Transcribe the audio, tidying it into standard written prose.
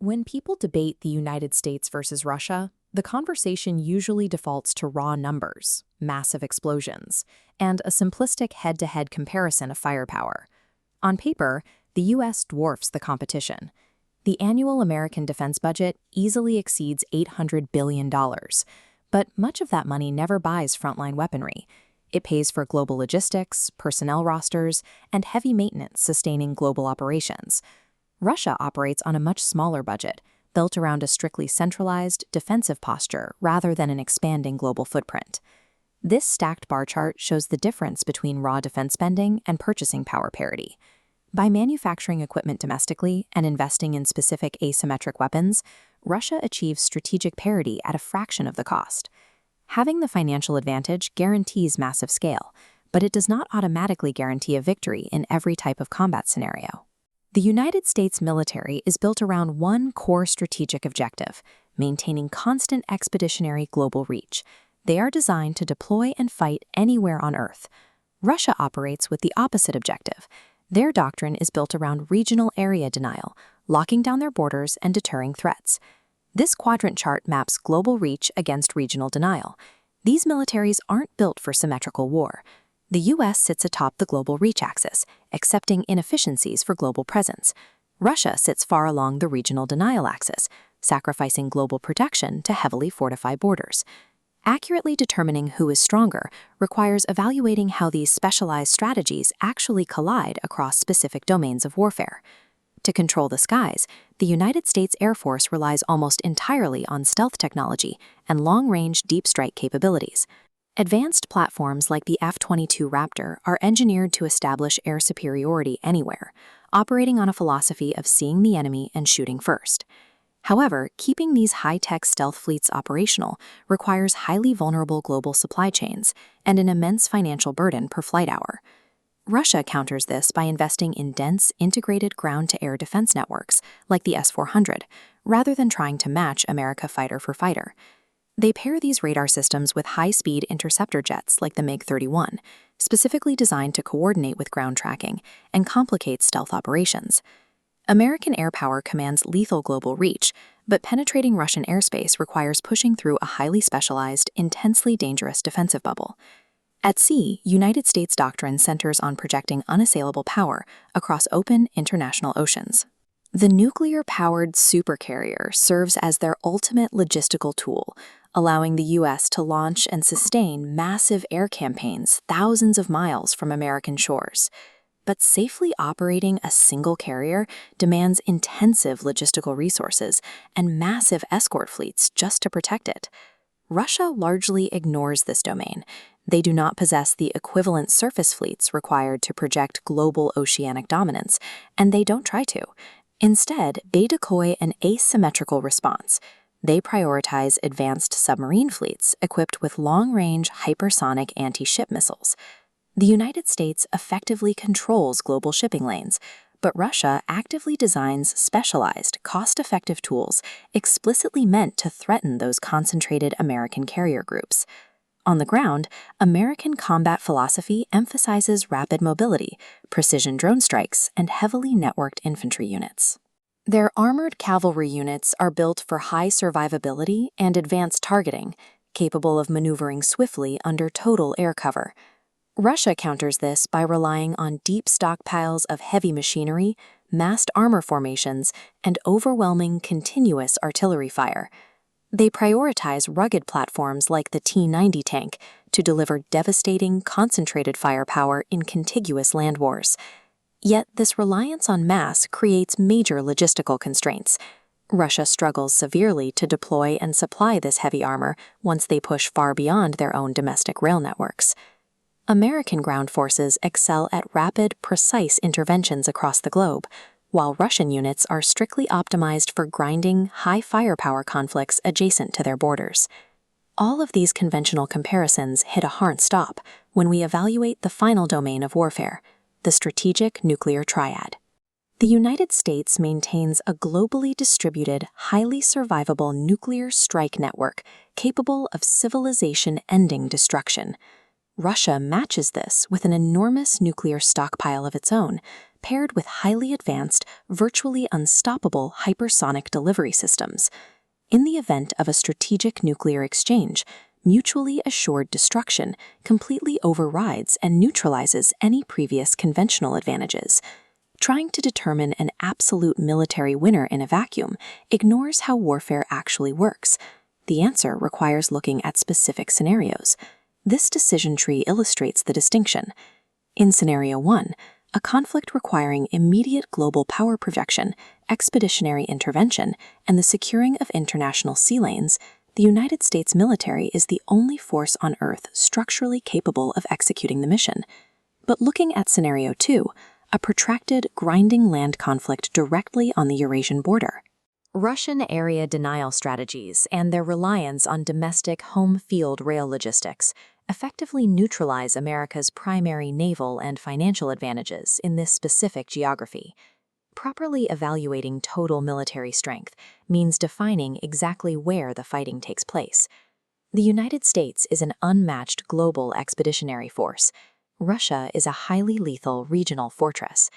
When people debate the United States versus Russia, the conversation usually defaults to raw numbers, massive explosions, and a simplistic head-to-head comparison of firepower. On paper, the U.S. dwarfs the competition. The annual American defense budget easily exceeds $800 billion, but much of that money never buys frontline weaponry. It pays for global logistics, personnel rosters, and heavy maintenance sustaining global operations. Russia operates on a much smaller budget, built around a strictly centralized, defensive posture rather than an expanding global footprint. This stacked bar chart shows the difference between raw defense spending and purchasing power parity. By manufacturing equipment domestically and investing in specific asymmetric weapons, Russia achieves strategic parity at a fraction of the cost. Having the financial advantage guarantees massive scale, but it does not automatically guarantee a victory in every type of combat scenario. The United States military is built around one core strategic objective: maintaining constant expeditionary global reach. They are designed to deploy and fight anywhere on Earth. Russia operates with the opposite objective. Their doctrine is built around regional area denial, locking down their borders and deterring threats. This quadrant chart maps global reach against regional denial. These militaries aren't built for symmetrical war. The U.S. sits atop the global reach axis, accepting inefficiencies for global presence. Russia sits far along the regional denial axis, sacrificing global protection to heavily fortify borders. Accurately determining who is stronger requires evaluating how these specialized strategies actually collide across specific domains of warfare. To control the skies, the United States Air Force relies almost entirely on stealth technology and long-range deep strike capabilities. Advanced platforms like the F-22 Raptor are engineered to establish air superiority anywhere, operating on a philosophy of seeing the enemy and shooting first. However, keeping these high-tech stealth fleets operational requires highly vulnerable global supply chains and an immense financial burden per flight hour. Russia counters this by investing in dense, integrated ground-to-air defense networks like the S-400, rather than trying to match America fighter for fighter. They pair these radar systems with high-speed interceptor jets like the MiG-31, specifically designed to coordinate with ground tracking and complicate stealth operations. American air power commands lethal global reach, but penetrating Russian airspace requires pushing through a highly specialized, intensely dangerous defensive bubble. At sea, United States doctrine centers on projecting unassailable power across open international oceans. The nuclear-powered supercarrier serves as their ultimate logistical tool, allowing the U.S. to launch and sustain massive air campaigns thousands of miles from American shores. But safely operating a single carrier demands intensive logistical resources and massive escort fleets just to protect it. Russia largely ignores this domain. They do not possess the equivalent surface fleets required to project global oceanic dominance, and they don't try to. Instead, they decoy an asymmetrical response. They prioritize advanced submarine fleets equipped with long-range hypersonic anti-ship missiles. The United States effectively controls global shipping lanes, but Russia actively designs specialized, cost-effective tools explicitly meant to threaten those concentrated American carrier groups. On the ground, American combat philosophy emphasizes rapid mobility, precision drone strikes, and heavily networked infantry units. Their armored cavalry units are built for high survivability and advanced targeting, capable of maneuvering swiftly under total air cover. Russia counters this by relying on deep stockpiles of heavy machinery, massed armor formations, and overwhelming continuous artillery fire. They prioritize rugged platforms like the T-90 tank to deliver devastating, concentrated firepower in contiguous land wars. Yet this reliance on mass creates major logistical constraints. Russia struggles severely to deploy and supply this heavy armor once they push far beyond their own domestic rail networks. American ground forces excel at rapid, precise interventions across the globe, while Russian units are strictly optimized for grinding, high firepower conflicts adjacent to their borders. All of these conventional comparisons hit a hard stop when we evaluate the final domain of warfare, the strategic nuclear triad. The United States maintains a globally distributed, highly survivable nuclear strike network capable of civilization-ending destruction. Russia matches this with an enormous nuclear stockpile of its own, paired with highly advanced, virtually unstoppable hypersonic delivery systems. In the event of a strategic nuclear exchange, mutually assured destruction completely overrides and neutralizes any previous conventional advantages. Trying to determine an absolute military winner in a vacuum ignores how warfare actually works. The answer requires looking at specific scenarios. This decision tree illustrates the distinction. In Scenario 1, a conflict requiring immediate global power projection, expeditionary intervention, and the securing of international sea lanes, the United States military is the only force on Earth structurally capable of executing the mission. But looking at Scenario 2, a protracted, grinding land conflict directly on the Eurasian border. Russian area denial strategies and their reliance on domestic home field rail logistics effectively neutralize America's primary naval and financial advantages in this specific geography. Properly evaluating total military strength means defining exactly where the fighting takes place. The United States is an unmatched global expeditionary force. Russia is a highly lethal regional fortress.